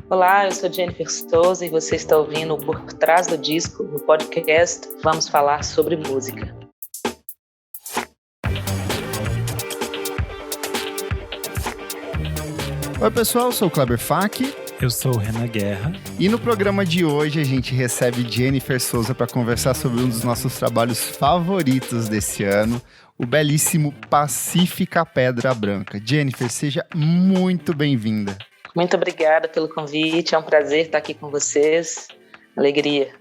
Olá, eu sou Jennifer Souza e você está ouvindo o Por Trás do Disco, no podcast Vamos Falar sobre Música. Oi pessoal, eu sou o Kleber Fak. Eu sou o Renan Guerra. E no programa de hoje a gente recebe Jennifer Souza para conversar sobre um dos nossos trabalhos favoritos desse ano, o belíssimo Pacífica Pedra Branca. Jennifer, seja muito bem-vinda. Muito obrigada pelo convite, é um prazer estar aqui com vocês. Alegria.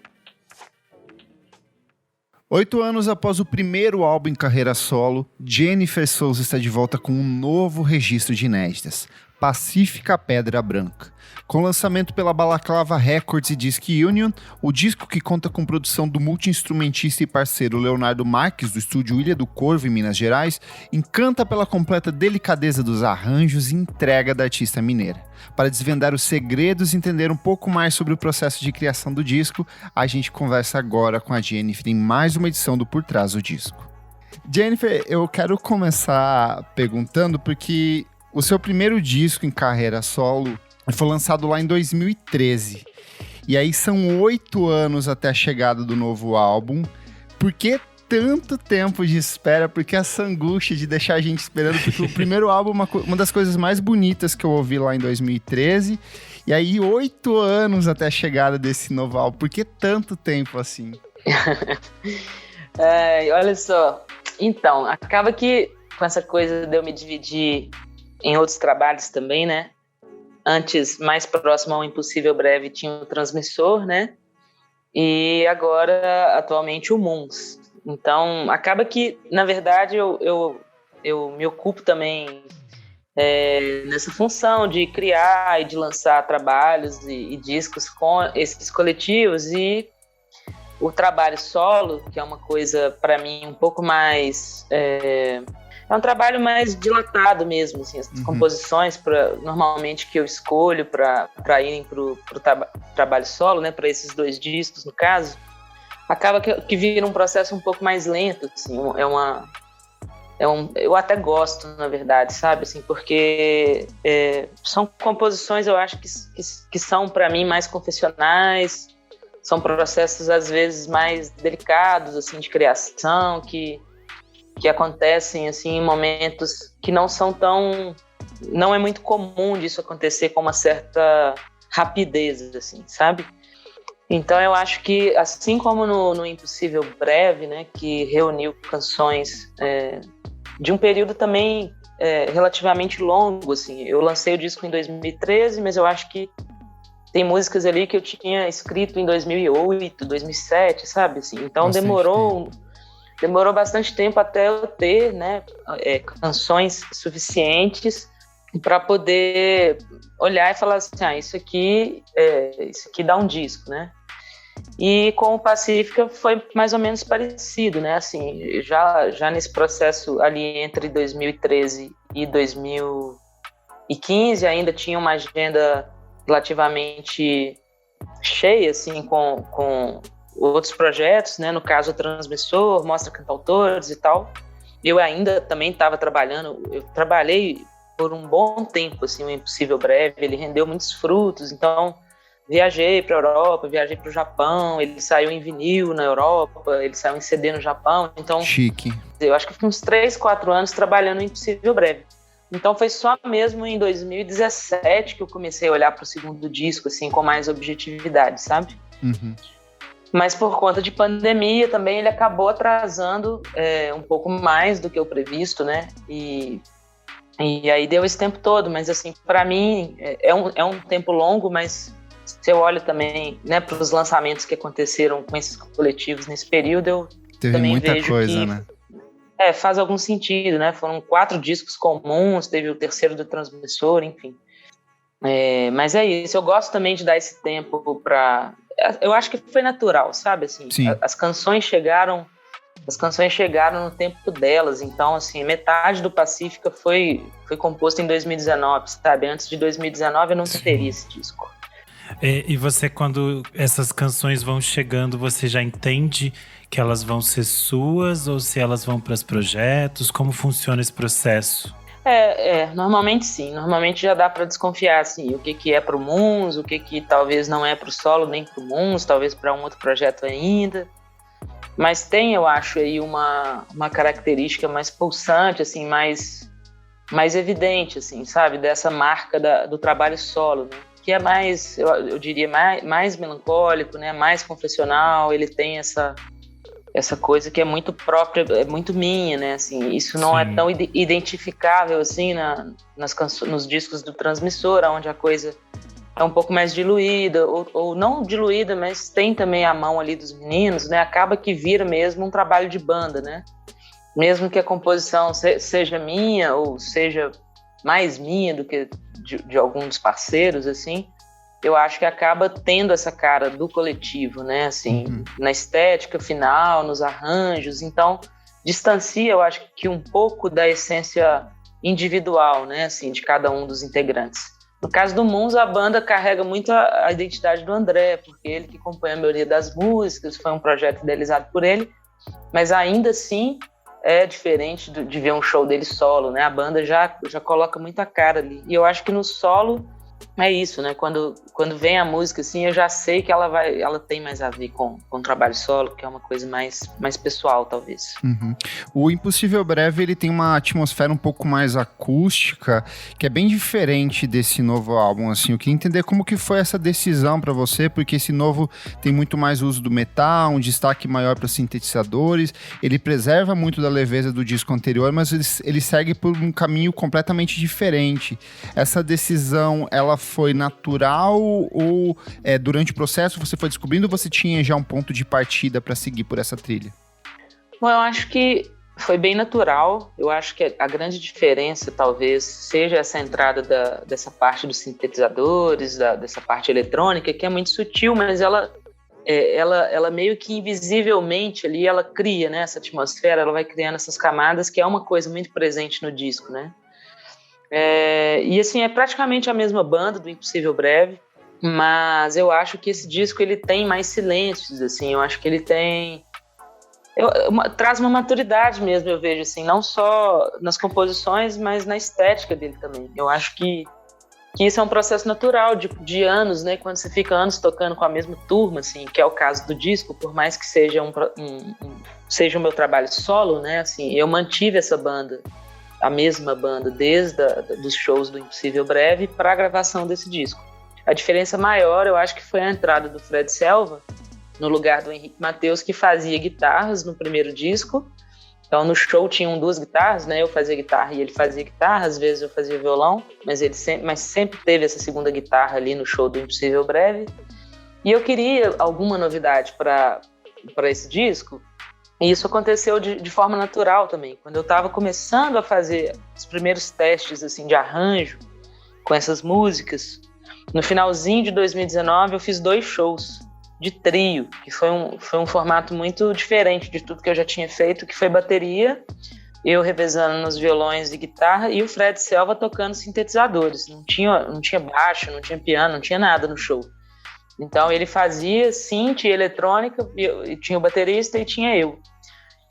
8 anos após o primeiro álbum em carreira solo, Jennifer Souza está de volta com um novo registro de inéditas, Pacífica Pedra Branca. Com lançamento pela Balaclava Records e Disc Union, o disco, que conta com produção do multi-instrumentista e parceiro Leonardo Marques, do estúdio Ilha do Corvo, em Minas Gerais, encanta pela completa delicadeza dos arranjos e entrega da artista mineira. Para desvendar os segredos e entender um pouco mais sobre o processo de criação do disco, a gente conversa agora com a Jennifer em mais uma edição do Por Trás do Disco. Jennifer, eu quero começar perguntando porque o seu primeiro disco em carreira solo foi lançado lá em 2013. E aí são 8 anos até a chegada do novo álbum. Por que tanto tempo de espera? Por que essa angústia de deixar a gente esperando? Porque o primeiro álbum é uma das coisas mais bonitas que eu ouvi lá em 2013. E aí 8 anos até a chegada desse novo álbum. Por que tanto tempo assim? Olha só. Então, acaba que com essa coisa de eu me dividir em outros trabalhos também, né? Antes, mais próximo ao Impossível Breve, tinha o Transmissor, né? E agora, atualmente, o Moons. Então, acaba que, na verdade, eu me ocupo também nessa função de criar e de lançar trabalhos e discos com esses coletivos. E o trabalho solo, que é uma coisa, para mim, um pouco mais... É um trabalho mais dilatado mesmo, assim, as composições normalmente que eu escolho para irem para o trabalho solo, né, para esses 2 discos, no caso, acaba que vira um processo um pouco mais lento, assim, eu até gosto, na verdade, sabe, assim, porque são composições, eu acho que são, para mim, mais confessionais, são processos, às vezes, mais delicados, assim, de criação, que acontecem assim, em momentos que não são tão... Não é muito comum disso acontecer com uma certa rapidez, assim, sabe? Então eu acho que, assim como no Impossível Breve, né, que reuniu canções de um período também relativamente longo, assim. Eu lancei o disco em 2013, mas eu acho que tem músicas ali que eu tinha escrito em 2008, 2007, sabe? Assim, então demorou bastante tempo até eu ter, né, canções suficientes para poder olhar e falar assim, isso aqui dá um disco, né? E com o Pacífica foi mais ou menos parecido, né? Assim, já nesse processo ali entre 2013 e 2015 ainda tinha uma agenda relativamente cheia, assim, com outros projetos, né? No caso, o Transmissor, Mostra Cantautores e tal. Eu ainda também estava trabalhando, eu trabalhei por um bom tempo, assim, o Impossível Breve, ele rendeu muitos frutos, então viajei para a Europa, viajei para o Japão, ele saiu em vinil na Europa, ele saiu em CD no Japão, então... Chique. Eu acho que fiquei uns 3, 4 anos trabalhando no Impossível Breve. Então foi só mesmo em 2017 que eu comecei a olhar para o segundo disco, assim, com mais objetividade, sabe? Uhum. Mas por conta de pandemia também ele acabou atrasando um pouco mais do que o previsto, né? E aí deu esse tempo todo, mas assim, para mim é um tempo longo, mas se eu olho também, né, para os lançamentos que aconteceram com esses coletivos nesse período, eu também muita vejo coisa, que né? faz algum sentido, né? Foram 4 discos comuns, teve o terceiro do Transmissor, enfim. Mas é isso, eu gosto também de dar esse tempo para... Eu acho que foi natural, sabe? Assim, as canções chegaram no tempo delas, então, assim, metade do Pacífica foi composto em 2019, sabe? Antes de 2019 eu não teria esse disco. E você, quando essas canções vão chegando, você já entende que elas vão ser suas ou se elas vão para os projetos? Como funciona esse processo? Normalmente sim. Normalmente já dá para desconfiar, assim, o que é pro Moons, o que talvez não é pro solo nem pro Moons, talvez para um outro projeto ainda. Mas tem, eu acho, aí uma característica mais pulsante, assim, mais evidente, assim, sabe? Dessa marca do trabalho solo, né? Que é mais, eu diria, mais melancólico, né? Mais confessional, ele tem essa coisa que é muito própria, é muito minha, né? Assim, isso não é tão identificável, assim, nos discos do Transmissor, onde a coisa é um pouco mais diluída, ou não diluída, mas tem também a mão ali dos meninos, né? Acaba que vira mesmo um trabalho de banda, né? Mesmo que a composição seja minha, ou seja mais minha do que de algum dos parceiros, assim, eu acho que acaba tendo essa cara do coletivo, né? Assim, na estética final, nos arranjos. Então, distancia, eu acho que um pouco da essência individual, né? Assim, de cada um dos integrantes. No caso do Moons, a banda carrega muito a identidade do André, porque ele que compõe a maioria das músicas, foi um projeto idealizado por ele, mas ainda assim é diferente de ver um show dele solo, né? A banda já coloca muita cara ali. E eu acho que no solo é isso, né? Quando vem a música, assim, eu já sei que ela tem mais a ver com o trabalho solo, que é uma coisa mais pessoal, talvez. O Impossível Breve, ele tem uma atmosfera um pouco mais acústica, que é bem diferente desse novo álbum, assim. Eu queria entender como que foi essa decisão para você, porque esse novo tem muito mais uso do metal, um destaque maior para sintetizadores, ele preserva muito da leveza do disco anterior, mas ele segue por um caminho completamente diferente. Essa decisão, ela foi natural ou durante o processo você foi descobrindo ou você tinha já um ponto de partida para seguir por essa trilha? Bom, eu acho que foi bem natural. Eu acho que a grande diferença talvez seja essa entrada dessa parte dos sintetizadores, dessa parte eletrônica, que é muito sutil, mas ela meio que invisivelmente ali, ela cria, né, essa atmosfera, ela vai criando essas camadas, que é uma coisa muito presente no disco, né? E assim, é praticamente a mesma banda do Impossível Breve, mas eu acho que esse disco ele tem mais silêncios, assim, eu acho que ele tem... traz uma maturidade mesmo, eu vejo, assim, não só nas composições, mas na estética dele também. Eu acho que isso é um processo natural de anos, né? Quando você fica anos tocando com a mesma turma, assim, que é o caso do disco, por mais que seja seja o meu trabalho solo, né? Assim, eu mantive essa banda, a mesma banda, desde dos shows do Impossível Breve para a gravação desse disco. A diferença maior, eu acho que foi a entrada do Fred Selva no lugar do Henrique Mateus, que fazia guitarras no primeiro disco. Então, no show tinham 2 guitarras, né? Eu fazia guitarra e ele fazia guitarra, às vezes eu fazia violão, mas sempre teve essa segunda guitarra ali no show do Impossível Breve. E eu queria alguma novidade para esse disco, e isso aconteceu de forma natural também. Quando eu estava começando a fazer os primeiros testes assim, de arranjo com essas músicas, no finalzinho de 2019 eu fiz 2 shows de trio, que foi um formato muito diferente de tudo que eu já tinha feito, que foi bateria, eu revezando nos violões e guitarra, e o Fred Selva tocando sintetizadores. Não tinha baixo, não tinha piano, não tinha nada no show. Então ele fazia synth e eletrônica, e tinha o baterista e tinha eu.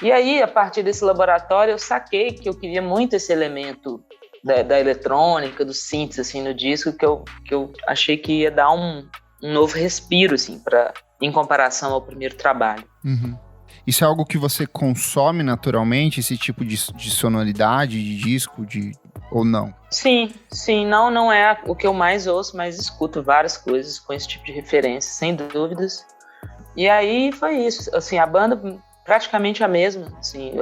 E aí, a partir desse laboratório, eu saquei que eu queria muito esse elemento da eletrônica, dos synths, assim, no disco, que eu achei que ia dar um novo respiro, assim, em comparação ao primeiro trabalho. Isso é algo que você consome naturalmente, esse tipo de sonoridade, de disco, ou não? Sim, não é o que eu mais ouço, mas escuto várias coisas com esse tipo de referência, sem dúvidas. E aí foi isso, assim, a banda praticamente a mesma, assim,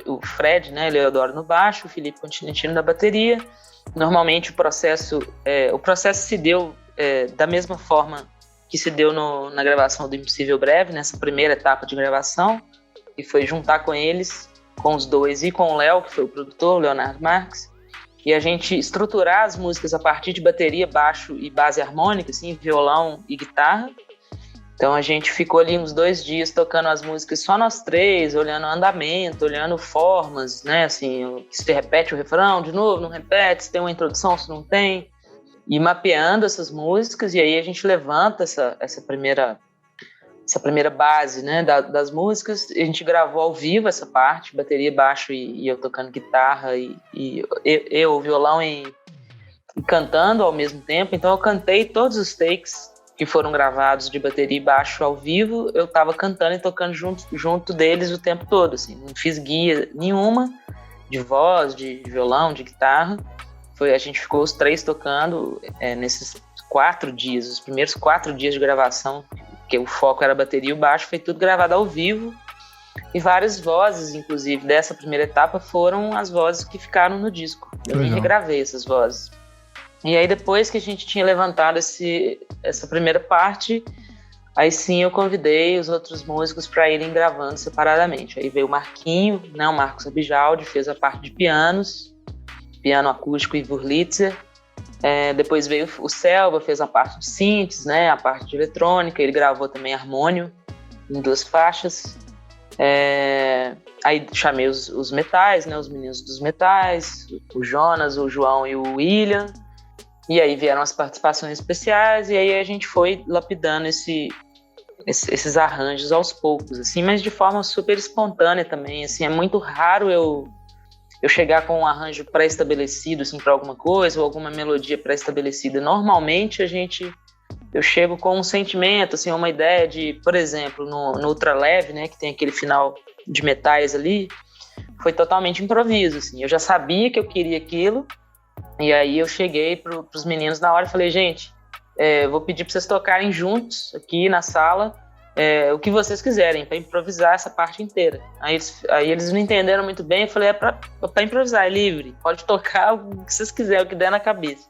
o Fred, né, Leodoro no baixo, o Felipe Continentino na bateria. Normalmente o processo se deu da mesma forma que se deu na gravação do Impossível Breve, nessa primeira etapa de gravação, que foi juntar com eles, com os 2 e com o Léo, que foi o produtor, o Leonardo Marques, e a gente estruturar as músicas a partir de bateria, baixo e base harmônica, assim, violão e guitarra. Então a gente ficou ali uns 2 dias tocando as músicas só nós 3, olhando o andamento, olhando formas, né, assim, se repete o refrão de novo, não repete, se tem uma introdução, se não tem, e mapeando essas músicas, e aí a gente levanta essa primeira essa primeira base, né, das músicas. A gente gravou ao vivo essa parte, bateria, baixo e eu tocando guitarra e eu violão e cantando ao mesmo tempo. Então eu cantei todos os takes que foram gravados de bateria e baixo ao vivo, eu tava cantando e tocando junto deles o tempo todo, assim. Não fiz guia nenhuma de voz, de violão, de guitarra. A gente ficou os 3 tocando nesses 4 dias, os primeiros 4 dias de gravação, que o foco era a bateria e o baixo, foi tudo gravado ao vivo. E várias vozes, inclusive, dessa primeira etapa foram as vozes que ficaram no disco. Eu nem regravei essas vozes. E aí, depois que a gente tinha levantado essa primeira parte, aí sim eu convidei os outros músicos para irem gravando separadamente. Aí veio o Marquinho, né, o Marcos Abijaldi, fez a parte de pianos, piano acústico e Wurlitzer. Depois veio o Selva, fez a parte de synths, né, a parte de eletrônica. Ele gravou também harmônio em 2 faixas. Aí chamei os metais, né, os meninos dos metais, o Jonas, o João e o William. E aí vieram as participações especiais e aí a gente foi lapidando esses arranjos aos poucos, assim, mas de forma super espontânea também, assim. É muito raro eu chegar com um arranjo pré-estabelecido, assim, para alguma coisa, ou alguma melodia pré-estabelecida. Normalmente eu chego com um sentimento, assim, uma ideia de, por exemplo, no Ultraleve, né, que tem aquele final de metais ali, foi totalmente improviso, assim. Eu já sabia que eu queria aquilo. E aí eu cheguei pros meninos na hora e falei, gente, vou pedir para vocês tocarem juntos aqui na sala o que vocês quiserem, para improvisar essa parte inteira. Aí eles não entenderam muito bem, eu falei, para improvisar, é livre, pode tocar o que vocês quiserem, o que der na cabeça.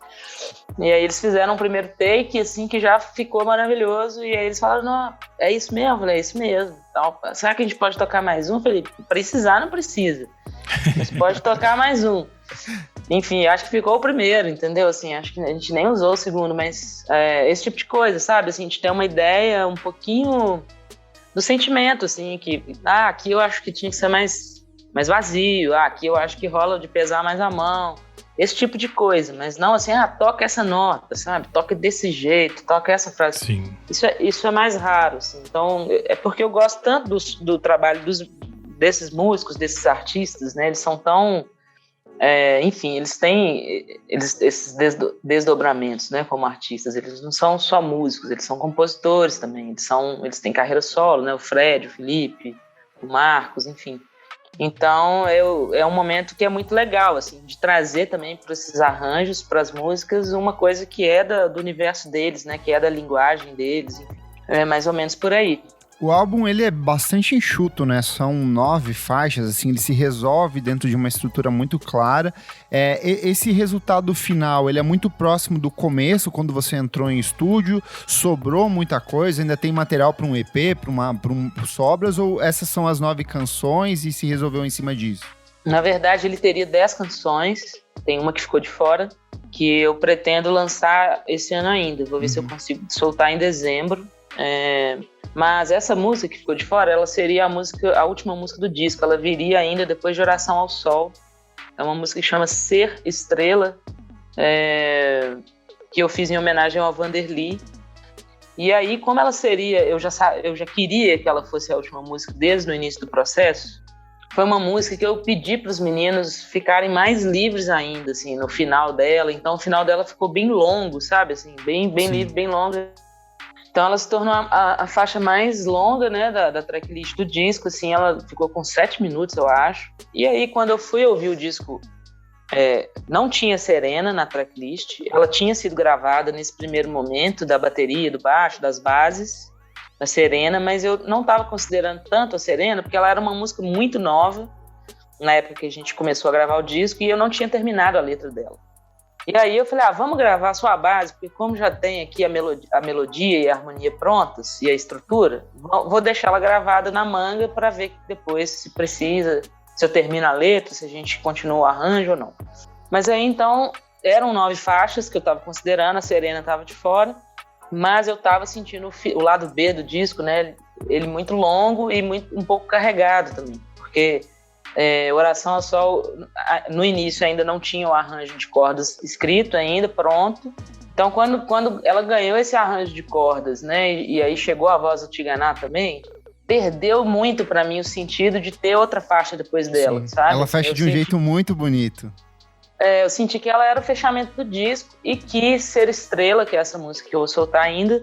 E aí eles fizeram o primeiro take, assim, que já ficou maravilhoso, e aí eles falaram, não, é isso mesmo? Eu falei, é isso mesmo. Então, será que a gente pode tocar mais um? Eu falei, precisar não precisa, mas pode tocar mais um. Enfim, acho que ficou o primeiro, entendeu? Assim, acho que a gente nem usou o segundo, mas esse tipo de coisa, sabe? Assim, a gente tem uma ideia um pouquinho do sentimento, assim, que aqui eu acho que tinha que ser mais vazio, aqui eu acho que rola de pesar mais a mão, esse tipo de coisa, mas não assim, toca essa nota, sabe? Toca desse jeito, toca essa frase. Sim. Isso é mais raro, assim. Então, é porque eu gosto tanto do trabalho desses músicos, desses artistas, né? Eles são tão... enfim, eles têm esses desdobramentos, né, como artistas. Eles não são só músicos, eles são compositores também, eles têm carreira solo, né, o Fred, o Felipe, o Marcos, enfim. Então é um momento que é muito legal, assim, de trazer também para esses arranjos, para as músicas, uma coisa que é do universo deles, né, que é da linguagem deles, enfim. É mais ou menos por aí. O álbum, ele é bastante enxuto, né? São 9 faixas, assim, ele se resolve dentro de uma estrutura muito clara. Esse resultado final, ele é muito próximo do começo, quando você entrou em estúdio, sobrou muita coisa, ainda tem material para um EP, para sobras, ou essas são as 9 canções e se resolveu em cima disso? Na verdade, ele teria 10 canções, tem uma que ficou de fora, que eu pretendo lançar esse ano ainda. Vou ver se eu consigo soltar em dezembro. Mas essa música que ficou de fora, ela seria a última música do disco. Ela viria ainda depois de Oração ao Sol. É uma música que chama Ser Estrela, que eu fiz em homenagem ao Vanderly. E aí, como ela seria, eu já queria que ela fosse a última música desde o início do processo. Foi uma música que eu pedi para os meninos ficarem mais livres ainda, assim, no final dela. Então, o final dela ficou bem longo, sabe? Assim, bem livre, bem longa. Então ela se tornou a faixa mais longa, né, da tracklist do disco, assim, ela ficou com 7 minutos, eu acho. E aí, quando eu fui ouvir o disco, não tinha Serena na tracklist, ela tinha sido gravada nesse primeiro momento da bateria, do baixo, das bases, da Serena, mas eu não estava considerando tanto a Serena, porque ela era uma música muito nova, na época que a gente começou a gravar o disco, e eu não tinha terminado a letra dela. E aí eu falei, vamos gravar só a base, porque como já tem aqui a melodia e a harmonia prontas, e a estrutura, vou deixar ela gravada na manga para ver depois se precisa, se eu termino a letra, se a gente continua o arranjo ou não. Mas aí então, eram 9 faixas que eu estava considerando, a Serena estava de fora, mas eu estava sentindo o lado B do disco, né, ele muito longo e um pouco carregado também, porque... Oração ao Sol, no início ainda não tinha o arranjo de cordas escrito ainda, pronto, Então, quando ela ganhou esse arranjo de cordas, né, e aí chegou a voz do Tigana também, perdeu muito pra mim o sentido de ter outra faixa depois dela, Sim. sabe? Ela fecha de um jeito muito bonito. Eu senti que ela era o fechamento do disco e que Ser Estrela, que é essa música que eu vou soltar ainda,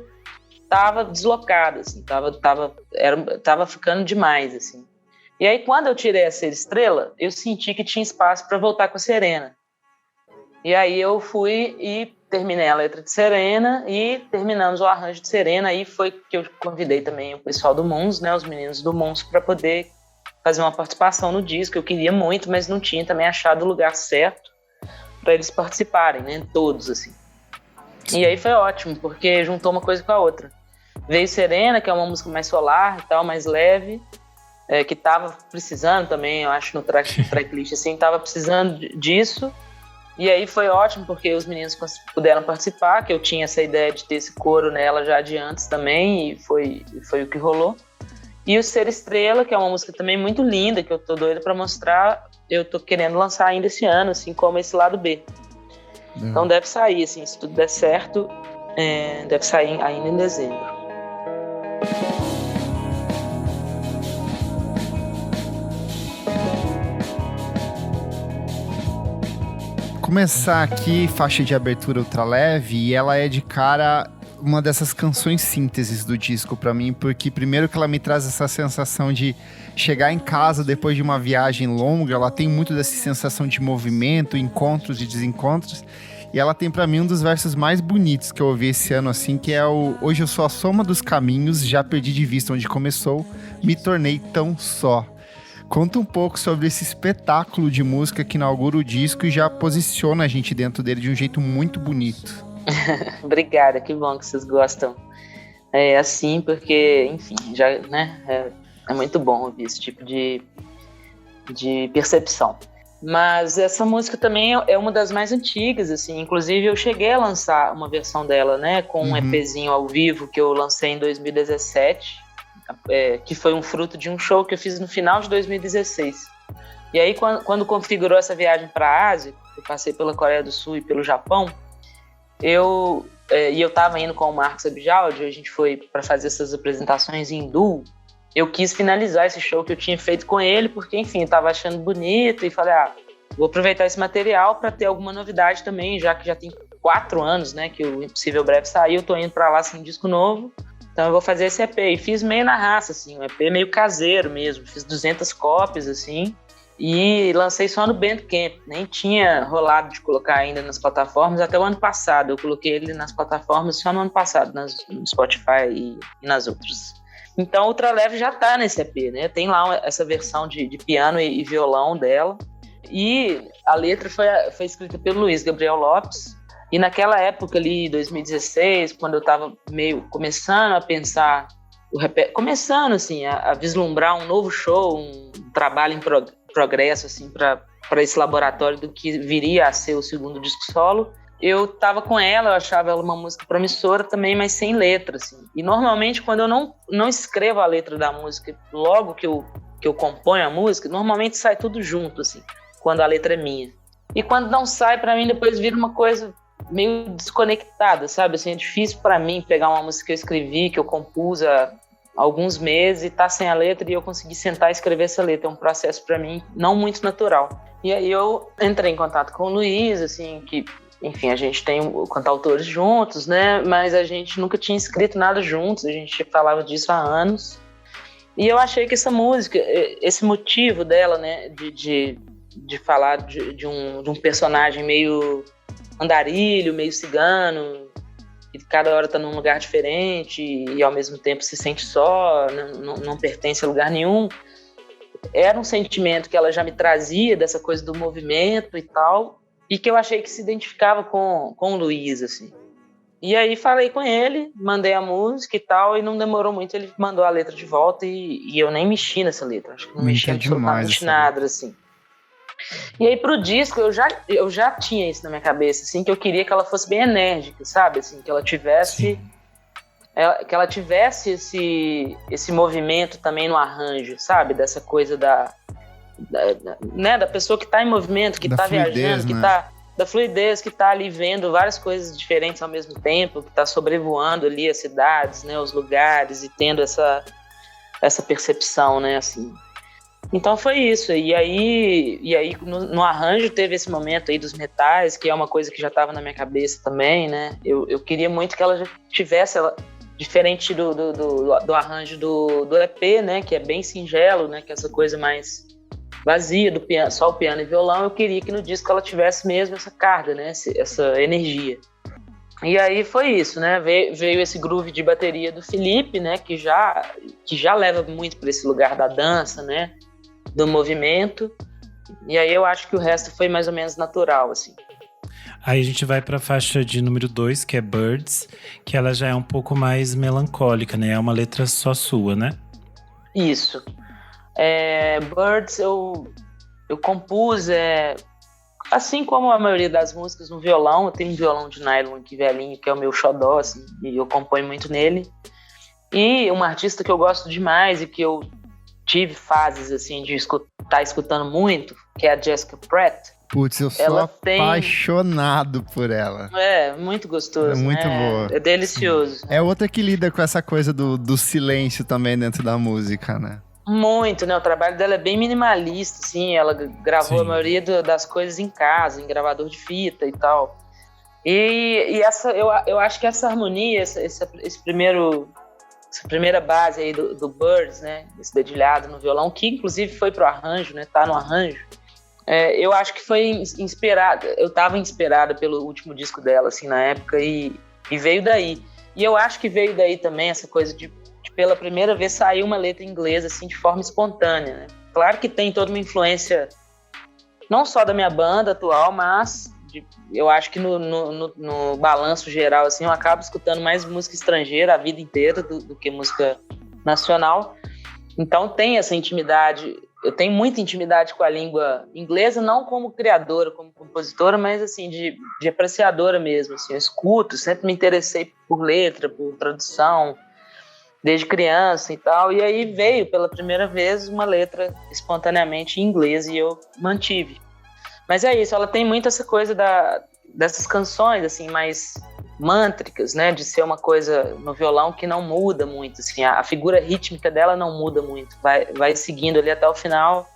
tava deslocada, assim, tava ficando demais, assim. E aí, quando eu tirei a Ser Estrela, eu senti que tinha espaço para voltar com a Serena. E aí eu fui e terminei a letra de Serena e terminamos o arranjo de Serena. Aí foi que eu convidei também o pessoal do Mons, né, os meninos do Mons, para poder fazer uma participação no disco. Eu queria muito, mas não tinha também achado o lugar certo para eles participarem, né, todos, assim. E aí foi ótimo, porque juntou uma coisa com a outra. Veio Serena, que é uma música mais solar e tal, mais leve, que tava precisando também, eu acho, no tracklist, assim, tava precisando disso. E aí foi ótimo, porque os meninos puderam participar, que eu tinha essa ideia de ter esse coro nela já de antes também, e foi o que rolou. E o Ser Estrela, que é uma música também muito linda, que eu tô doida pra mostrar, eu tô querendo lançar ainda esse ano, assim, como esse lado B. Então deve sair, assim, se tudo der certo, deve sair ainda em dezembro. Começar aqui, faixa de abertura ultra leve, e ela é de cara uma dessas canções sínteses do disco pra mim, porque primeiro que ela me traz essa sensação de chegar em casa depois de uma viagem longa, ela tem muito dessa sensação de movimento, encontros e desencontros, e ela tem pra mim um dos versos mais bonitos que eu ouvi esse ano, assim, que é o Hoje eu sou a soma dos caminhos, já perdi de vista onde começou, me tornei tão só. Conta um pouco sobre esse espetáculo de música que inaugura o disco e já posiciona a gente dentro dele de um jeito muito bonito. Obrigada, que bom que vocês gostam. É assim, porque, enfim, já, né, é muito bom ouvir esse tipo de percepção. Mas essa música também é uma das mais antigas, assim. Inclusive, eu cheguei a lançar uma versão dela, né, com um EPzinho ao vivo que eu lancei em 2017. Que foi um fruto de um show que eu fiz no final de 2016. E aí, quando configurou essa viagem para a Ásia, eu passei pela Coreia do Sul e pelo Japão, eu estava indo com o Marcos Abjaldi, a gente foi para fazer essas apresentações em duo. Eu quis finalizar esse show que eu tinha feito com ele, porque, enfim, eu estava achando bonito e falei, vou aproveitar esse material para ter alguma novidade também, já que já tem 4 anos, né, que o Impossível Breve saiu, eu tô indo para lá sem um disco novo. Então eu vou fazer esse EP, e fiz meio na raça, assim, um EP meio caseiro mesmo, fiz 200 cópias, assim, e lancei só no Bandcamp, nem tinha rolado de colocar ainda nas plataformas até o ano passado, eu coloquei ele nas plataformas só no ano passado, no Spotify e nas outras. Então o Ultra Leve já tá nesse EP, né, tem lá essa versão de piano e violão dela, e a letra foi escrita pelo Luiz Gabriel Lopes. E naquela época ali, 2016, quando eu estava meio começando a pensar, começando assim, a vislumbrar um novo show, um trabalho em progresso assim, para esse laboratório do que viria a ser o segundo disco solo, eu estava com ela, eu achava ela uma música promissora também, mas sem letra. Assim. E normalmente quando eu não escrevo a letra da música, logo que eu componho a música, normalmente sai tudo junto, assim, quando a letra é minha. E quando não sai, para mim depois vira uma coisa meio desconectada, sabe? Assim, é difícil para mim pegar uma música que eu escrevi, que eu compus há alguns meses e tá sem a letra e eu consegui sentar e escrever essa letra. É um processo para mim não muito natural. E aí eu entrei em contato com o Luiz, assim, que, enfim, a gente tem cantautores juntos, né? Mas a gente nunca tinha escrito nada juntos, a gente falava disso há anos. E eu achei que essa música, esse motivo dela, né, de falar de um personagem meio andarilho, meio cigano, que cada hora tá num lugar diferente e ao mesmo tempo se sente só, não pertence a lugar nenhum. Era um sentimento que ela já me trazia, dessa coisa do movimento e tal, e que eu achei que se identificava com o Luiz, assim. E aí falei com ele, mandei a música e tal, e não demorou muito, ele mandou a letra de volta e eu nem mexi nessa letra, acho que não mexi absolutamente nada, assim. E aí pro disco eu já tinha isso na minha cabeça, assim, que eu queria que ela fosse bem enérgica, sabe, assim, que ela tivesse esse movimento também no arranjo, sabe, dessa coisa da pessoa que tá em movimento, que tá viajando, que tá da fluidez, que tá ali vendo várias coisas diferentes ao mesmo tempo, que tá sobrevoando ali as cidades, né, os lugares, e tendo essa percepção, né, assim. Então foi isso, e aí no arranjo teve esse momento aí dos metais, que é uma coisa que já estava na minha cabeça também, né, eu queria muito que ela já tivesse, diferente do arranjo do EP, né, que é bem singelo, né, que é essa coisa mais vazia do piano, só o piano e violão, eu queria que no disco ela tivesse mesmo essa carga, né, essa energia. E aí foi isso, né? Veio esse groove de bateria do Felipe, né? Que já leva muito para esse lugar da dança, né? Do movimento. E aí eu acho que o resto foi mais ou menos natural, assim. Aí a gente vai para a faixa de número 2, que é Birds, que ela já é um pouco mais melancólica, né? É uma letra só sua, né? Isso. Birds eu compus, assim como a maioria das músicas, no violão. Eu tenho um violão de nylon aqui velhinho, que é o meu xodó, assim, e eu componho muito nele. E uma artista que eu gosto demais e que eu tive fases assim de estar escutando muito, que é a Jessica Pratt. Putz, eu sou apaixonado por ela. Muito gostoso, é muito boa. É delicioso. É outra que lida com essa coisa do silêncio também dentro da música, né? Muito, né? O trabalho dela é bem minimalista, assim. Ela gravou Sim. a maioria das coisas em casa, em gravador de fita e tal. E eu acho que essa harmonia, essa primeira base aí do Birds, né? Esse dedilhado no violão, que inclusive foi pro arranjo, né? Tá no arranjo. Eu acho que foi inspirada. Eu tava inspirada pelo último disco dela, assim, na época, e veio daí. E eu acho que veio daí também essa coisa de pela primeira vez sair uma letra em inglês, assim, de forma espontânea, né? Claro que tem toda uma influência, não só da minha banda atual, mas eu acho que no balanço geral, assim, eu acabo escutando mais música estrangeira a vida inteira do que música nacional. Então tem essa intimidade. Eu tenho muita intimidade com a língua inglesa, não como criadora, como compositora, mas assim, de apreciadora mesmo. Assim, eu escuto, sempre me interessei por letra, por tradução, desde criança e tal. E aí veio pela primeira vez uma letra espontaneamente em inglês e eu mantive. Mas é isso, ela tem muito essa coisa dessas canções assim, mais mântricas, né, de ser uma coisa no violão que não muda muito, assim, a figura rítmica dela não muda muito, vai seguindo ali até o final,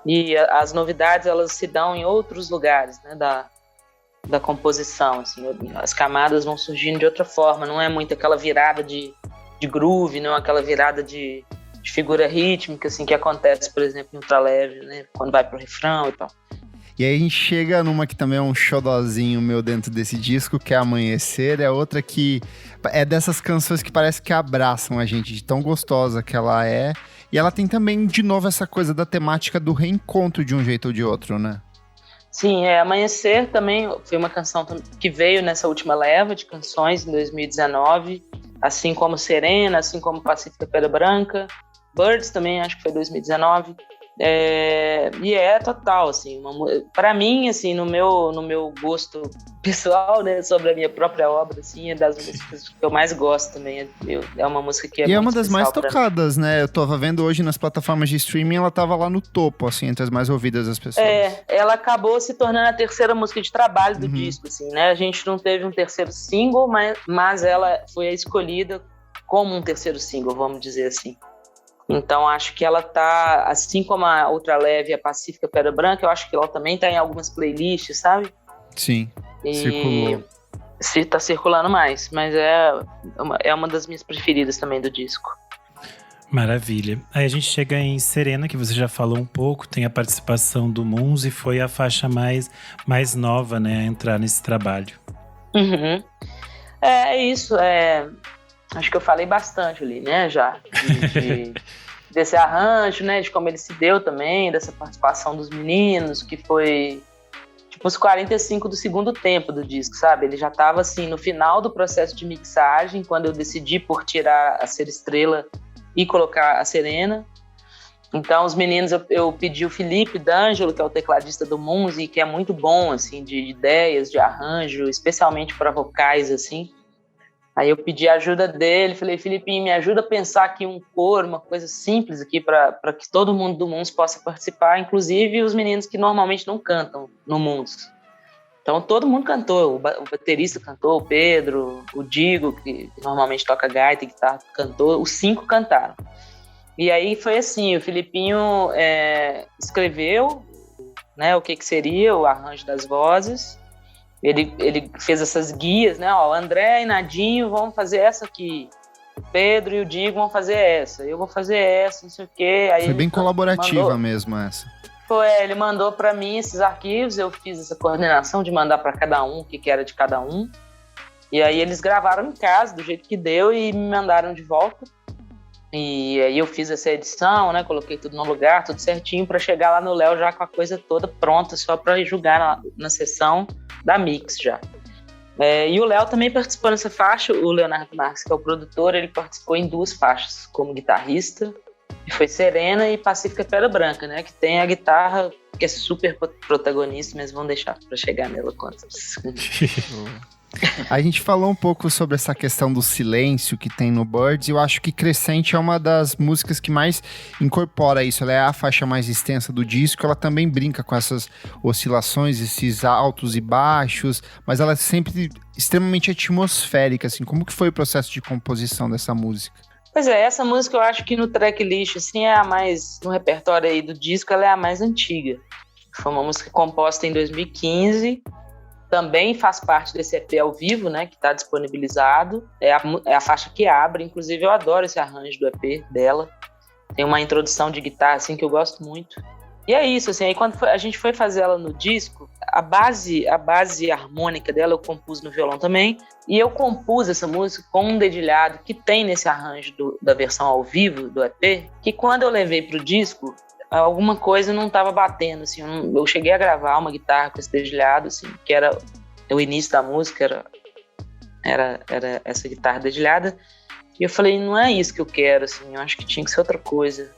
e as novidades elas se dão em outros lugares, né, da composição, assim, as camadas vão surgindo de outra forma, não é muito aquela virada de groove, não, aquela virada de figura rítmica, assim, que acontece, por exemplo, em ultraleve, né, quando vai pro refrão e tal. E aí a gente chega numa que também é um xodózinho meu dentro desse disco, que é Amanhecer. É outra que é dessas canções que parece que abraçam a gente, de tão gostosa que ela é. E ela tem também, de novo, essa coisa da temática do reencontro de um jeito ou de outro, né? Sim, Amanhecer também foi uma canção que veio nessa última leva de canções, em 2019. Assim como Serena, assim como Pacífica Pedra Branca. Birds também, acho que foi 2019. E total, assim, para mim, assim, no meu gosto pessoal, né, sobre a minha própria obra, assim, é das músicas que eu mais gosto também. É uma música que é uma das mais tocadas, né? Eu tava vendo hoje nas plataformas de streaming, ela tava lá no topo, assim, entre as mais ouvidas das pessoas. Ela acabou se tornando a terceira música de trabalho do disco, assim, né? A gente não teve um terceiro single, mas ela foi escolhida como um terceiro single, vamos dizer assim. Então, acho que ela tá, assim como a Outra Leve e a Pacífica Pedra Branca, eu acho que ela também tá em algumas playlists, sabe? Sim, circulou. Tá circulando mais, mas é uma das minhas preferidas também do disco. Maravilha. Aí a gente chega em Serena, que você já falou um pouco, tem a participação do Muns e foi a faixa mais nova, né, a entrar nesse trabalho. Uhum. Isso, acho que eu falei bastante ali, né, já, desse arranjo, né, de como ele se deu também, dessa participação dos meninos, que foi tipo os 45 do segundo tempo do disco, sabe? Ele já tava assim, no final do processo de mixagem, quando eu decidi por tirar a Ser Estrela e colocar a Serena. Então, os meninos, eu pedi o Felipe D'Angelo, que é o tecladista do Munzi, que é muito bom, assim, de ideias, de arranjo, especialmente para vocais, assim. Aí eu pedi a ajuda dele, falei, Felipinho, me ajuda a pensar aqui um coro, uma coisa simples aqui para que todo mundo do Munz possa participar, inclusive os meninos que normalmente não cantam no Munz. Então todo mundo cantou, o baterista cantou, o Pedro, o Digo, que normalmente toca gaita e guitarra, cantou, os 5 cantaram. E aí foi assim, o Filipinho escreveu, né, o que seria o arranjo das vozes, ele fez essas guias, né, ó, o André e Nadinho vão fazer essa aqui, o Pedro e o Digo vão fazer essa, eu vou fazer essa, não sei o quê. Aí foi bem colaborativa mesmo essa. Ele mandou para mim esses arquivos, eu fiz essa coordenação de mandar para cada um o que era de cada um. E aí eles gravaram em casa, do jeito que deu, e me mandaram de volta. E aí eu fiz essa edição, né? Coloquei tudo no lugar, tudo certinho, para chegar lá no Léo já com a coisa toda pronta, só para julgar na sessão da Mix já. E o Léo também participou nessa faixa, o Leonardo Marques, que é o produtor, ele participou em 2 faixas como guitarrista. E foi Serena e Pacífica Pedra Branca, né? Que tem a guitarra que é super protagonista, mas vão deixar para chegar nela quanto. A gente falou um pouco sobre essa questão do silêncio que tem no Birds, e eu acho que Crescente é uma das músicas que mais incorpora isso. Ela é a faixa mais extensa do disco, ela também brinca com essas oscilações, esses altos e baixos, mas ela é sempre extremamente atmosférica, assim. Como que foi o processo de composição dessa música? Pois é, essa música eu acho que no tracklist, assim, é a mais, no repertório aí do disco, ela é a mais antiga. Foi uma música composta em 2015, também faz parte desse EP ao vivo, né, que está disponibilizado. É a faixa que abre, inclusive eu adoro esse arranjo do EP dela. Tem uma introdução de guitarra, assim, que eu gosto muito. E é isso, assim, aí quando a gente foi fazer ela no disco, a base harmônica dela eu compus no violão também, e eu compus essa música com um dedilhado que tem nesse arranjo da versão ao vivo do EP, que quando eu levei pro disco, alguma coisa não estava batendo, assim, eu cheguei a gravar uma guitarra com esse dedilhado, assim, que era o início da música, era essa guitarra dedilhada, e eu falei, não é isso que eu quero, assim, eu acho que tinha que ser outra coisa,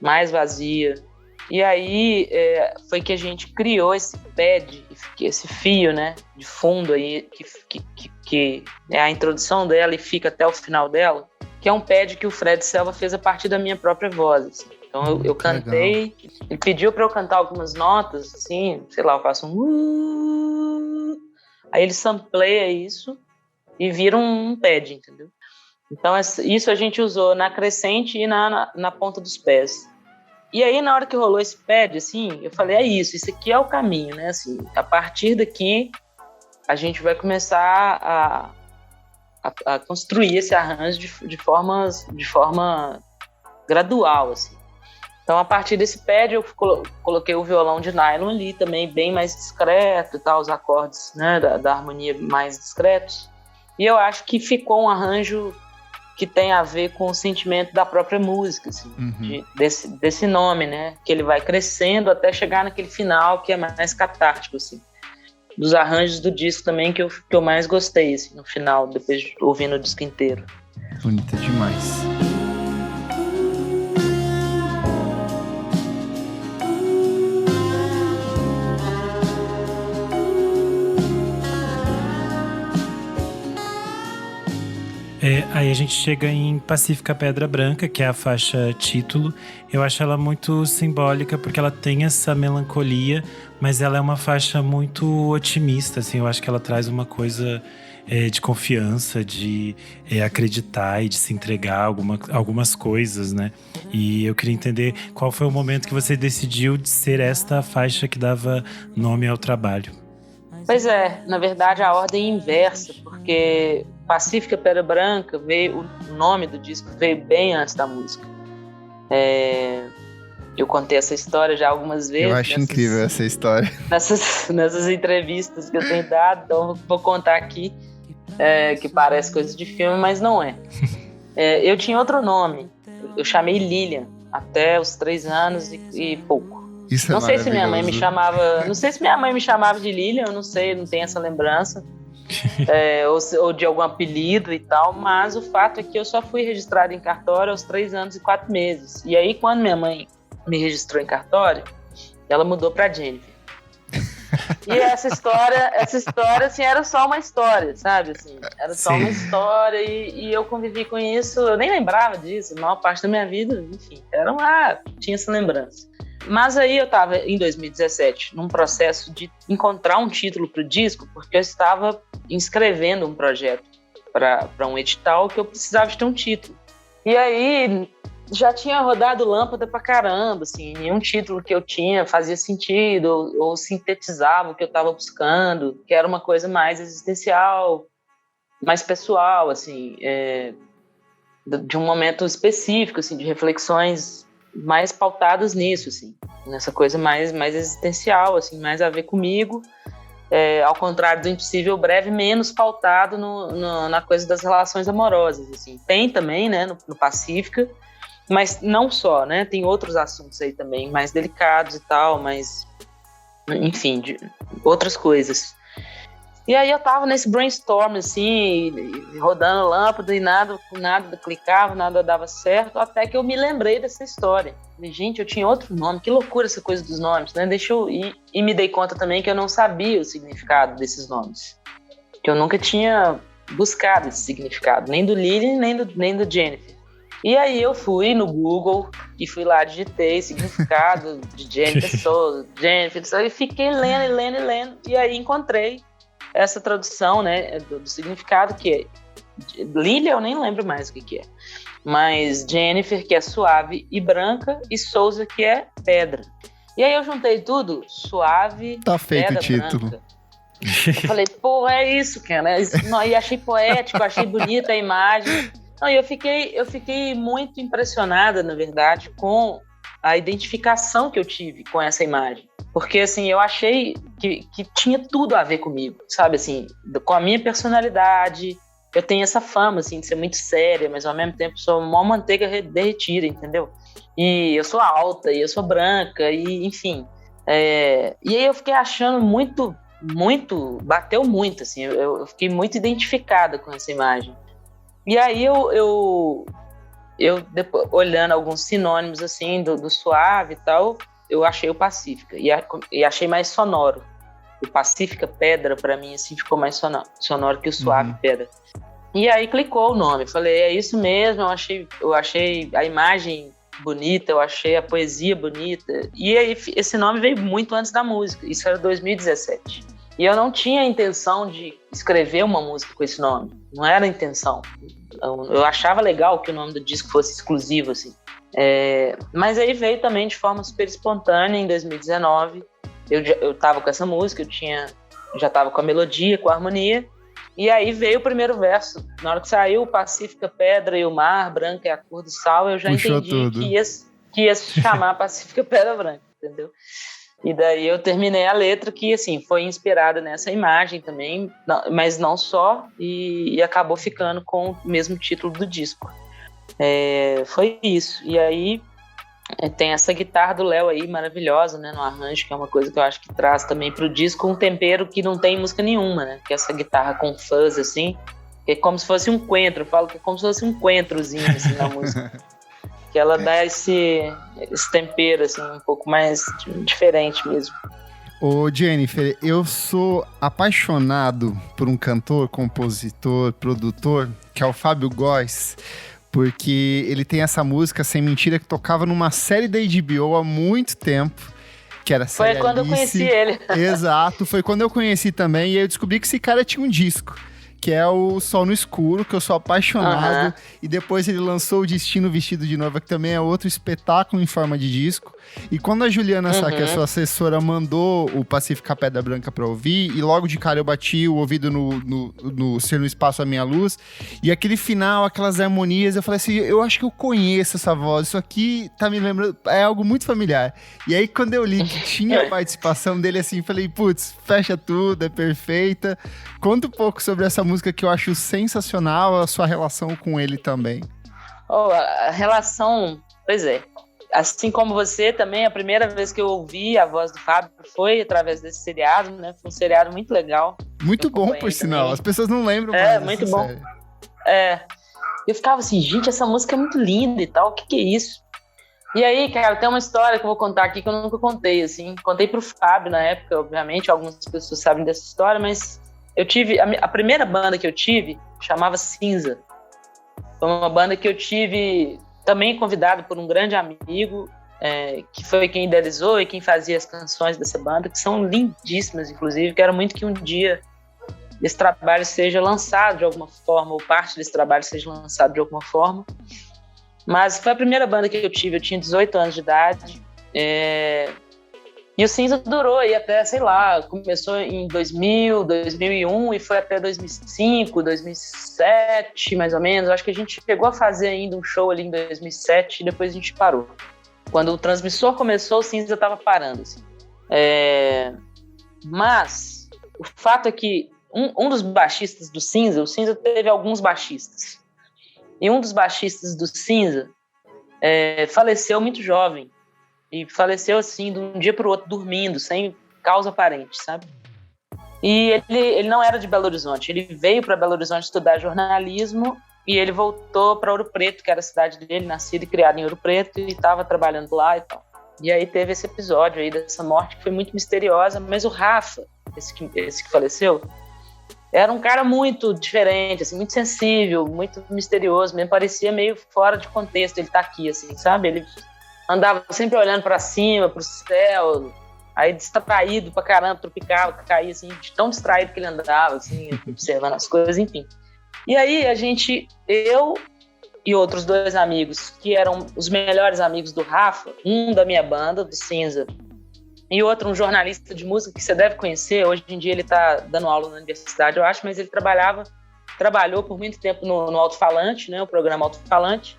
mais vazia. E aí foi que a gente criou esse pad, esse fio, né, de fundo aí, que é a introdução dela e fica até o final dela, que é um pad que o Fred Selva fez a partir da minha própria voz, assim. Então eu cantei, ele pediu para eu cantar algumas notas, assim, sei lá, eu faço um... Aí ele sampleia isso e vira um pad, entendeu? Então isso a gente usou na crescente e na ponta dos pés. E aí, na hora que rolou esse pad, assim, eu falei, isso aqui é o caminho, né? Assim, a partir daqui, a gente vai começar a construir esse arranjo de forma gradual, assim. Então, a partir desse pad, eu coloquei o violão de nylon ali, também bem mais discreto e tal, os acordes, né, da harmonia mais discretos. E eu acho que ficou um arranjo que tem a ver com o sentimento da própria música, assim, desse nome, né? Que ele vai crescendo até chegar naquele final que é mais catártico, assim. Dos arranjos do disco também que eu mais gostei, assim, no final, depois de ouvindo o disco inteiro. Bonita demais. Aí a gente chega em Pacífica Pedra Branca, que é a faixa título. Eu acho ela muito simbólica porque ela tem essa melancolia, mas ela é uma faixa muito otimista, assim. Eu acho que ela traz uma coisa de confiança, de acreditar e de se entregar a algumas coisas, né? E eu queria entender qual foi o momento que você decidiu de ser esta faixa que dava nome ao trabalho. Pois é, na verdade a ordem é inversa, porque Pacífica Pedra Branca o nome do disco veio bem antes da música. Eu contei essa história já algumas vezes. Eu acho incrível essa história. Nessas entrevistas que eu tenho dado, então vou contar aqui, que parece coisa de filme, mas não é. Eu tinha outro nome, eu chamei Lilian, até os 3 anos e pouco. Isso não sei se minha mãe me chamava. Não sei se minha mãe me chamava de Lilian, eu não sei, não tenho essa lembrança. Ou de algum apelido e tal, mas o fato é que eu só fui registrada em cartório aos 3 anos e 4 meses. E aí, quando minha mãe me registrou em cartório, ela mudou pra Jennifer. E essa história, assim, era só uma história, sabe? Assim, era só uma história e eu convivi com isso, eu nem lembrava disso, a maior parte da minha vida, enfim, tinha essa lembrança. Mas aí eu estava, em 2017, num processo de encontrar um título para o disco, porque eu estava inscrevendo um projeto para um edital que eu precisava de ter um título. E aí já tinha rodado lâmpada pra caramba, assim, nenhum título que eu tinha fazia sentido ou sintetizava o que eu estava buscando, que era uma coisa mais existencial, mais pessoal, assim, de um momento específico, assim, de reflexões mais pautadas nisso, assim, nessa coisa mais existencial, assim, mais a ver comigo, ao contrário do Impossível Breve, menos pautado na coisa das relações amorosas, assim. Tem também, né, no Pacífica, mas não só, né, tem outros assuntos aí também, mais delicados e tal, mas, enfim, de outras coisas. E aí eu tava nesse brainstorm, assim, rodando lâmpada e nada clicava, nada dava certo, até que eu me lembrei dessa história. Falei, gente, eu tinha outro nome, que loucura essa coisa dos nomes, né? Deixa eu ir. E me dei conta também que eu não sabia o significado desses nomes. Que eu nunca tinha buscado esse significado, nem do Lily, nem do Jennifer. E aí eu fui no Google e fui lá, digitei significado de Jennifer Souza, e fiquei lendo, e aí encontrei essa tradução, né, do significado, que é Lily, eu nem lembro mais o que é, mas Jennifer, que é suave e branca, e Souza, que é pedra. E aí eu juntei tudo, suave, tá feito pedra o título. branca. Eu falei, pô, é isso, cara. E achei poético, achei bonita a imagem. Não, eu fiquei muito impressionada, na verdade, com a identificação que eu tive com essa imagem. Porque, assim, eu achei que tinha tudo a ver comigo, sabe? Assim, com a minha personalidade. Eu tenho essa fama, assim, de ser muito séria, mas ao mesmo tempo sou uma manteiga derretida, entendeu? E eu sou alta, e eu sou branca, e enfim. E aí eu fiquei achando muito, bateu muito, assim. Eu fiquei muito identificada com essa imagem. E aí eu depois, olhando alguns sinônimos assim do suave e tal, eu achei o Pacífica e achei mais sonoro. O Pacífica Pedra, para mim, assim, ficou mais sonoro que o Suave Pedra. E aí clicou o nome, falei, é isso mesmo, eu achei a imagem bonita, eu achei a poesia bonita. E aí esse nome veio muito antes da música, isso era 2017. E eu não tinha a intenção de escrever uma música com esse nome, não era a intenção. Eu achava legal que o nome do disco fosse exclusivo, assim. Mas aí veio também de forma super espontânea, em 2019. Eu tava com essa música, já tava com a melodia, com a harmonia, e aí veio o primeiro verso. Na hora que saiu o Pacífica, Pedra e o Mar, Branca é a cor do sal, eu já puxou entendi tudo. que ia se chamar Pacífica, Pedra Branca, entendeu? E daí eu terminei a letra que, assim, foi inspirada nessa imagem também, mas não só, e acabou ficando com o mesmo título do disco. Foi isso. E aí tem essa guitarra do Léo aí, maravilhosa, né, no arranjo, que é uma coisa que eu acho que traz também pro disco um tempero que não tem em música nenhuma, né, que é essa guitarra com fuzz, assim, que é como se fosse um coentro, eu falo que é como se fosse um coentrozinho, assim, na música. Que ela dá esse tempero, assim, um pouco mais diferente mesmo. Ô Jennifer, eu sou apaixonado por um cantor, compositor, produtor, que é o Fábio Góes, porque ele tem essa música, Sem Mentira, que tocava numa série da HBO há muito tempo, que era a série Foi quando Alice. eu conheci ele. Exato, foi quando eu conheci também, e aí eu descobri que esse cara tinha um disco, que é o Sol no Escuro, que eu sou apaixonado, e depois ele lançou o Destino Vestido de Noiva, que também é outro espetáculo em forma de disco. E quando a Juliana Sá, que é a sua assessora, mandou o Pacífica Pedra Branca pra ouvir, e logo de cara eu bati o ouvido no Ser no Espaço a Minha Luz, e aquele final, aquelas harmonias, eu falei assim, eu acho que eu conheço essa voz, isso aqui tá me lembrando, é algo muito familiar. E aí quando eu li que tinha a participação dele assim, falei, putz, fecha tudo, é perfeita. Conta um pouco sobre essa música que eu acho sensacional, a sua relação com ele também. A relação, pois é. Assim como você também, a primeira vez que eu ouvi a voz do Fábio foi através desse seriado, né? Foi um seriado muito legal. Muito bom, por sinal. As pessoas não lembram mais muito bom. Eu ficava assim, gente, essa música é muito linda e tal, o que é isso? E aí, cara, tem uma história que eu vou contar aqui que eu nunca contei, assim. Contei pro Fábio na época, obviamente, algumas pessoas sabem dessa história, mas eu tive... A primeira banda que eu tive chamava Cinza. Foi uma banda que eu tive... também convidado por um grande amigo, que foi quem idealizou e quem fazia as canções dessa banda, que são lindíssimas, inclusive. Quero muito que um dia esse trabalho seja lançado de alguma forma, ou parte desse trabalho seja lançado de alguma forma. Mas foi a primeira banda que eu tive, eu tinha 18 anos de idade. E o Cinza durou aí até, sei lá, começou em 2000, 2001 e foi até 2005, 2007, mais ou menos. Acho que a gente chegou a fazer ainda um show ali em 2007 e depois a gente parou. Quando o Transmissor começou, o Cinza estava parando. Assim. Mas o fato é que um dos baixistas do Cinza, o Cinza teve alguns baixistas. E um dos baixistas do Cinza faleceu muito jovem. E faleceu assim, de um dia para o outro, dormindo, sem causa aparente, sabe? E ele não era de Belo Horizonte. Ele veio para Belo Horizonte estudar jornalismo e ele voltou para Ouro Preto, que era a cidade dele, nascido e criado em Ouro Preto, e estava trabalhando lá e tal. E aí teve esse episódio aí dessa morte que foi muito misteriosa, mas o Rafa, esse que faleceu, era um cara muito diferente, assim, muito sensível, muito misterioso, mesmo parecia meio fora de contexto ele tá aqui, assim, sabe? Ele andava sempre olhando para cima, pro céu, aí distraído pra caramba, tropicava, caía, assim, de tão distraído que ele andava, assim, observando as coisas, enfim. E aí eu e outros 2 amigos, que eram os melhores amigos do Rafa, um da minha banda, do Cinza, e outro, um jornalista de música que você deve conhecer, hoje em dia ele tá dando aula na universidade, eu acho, mas ele trabalhou por muito tempo no Alto-Falante, né, o programa Alto-Falante,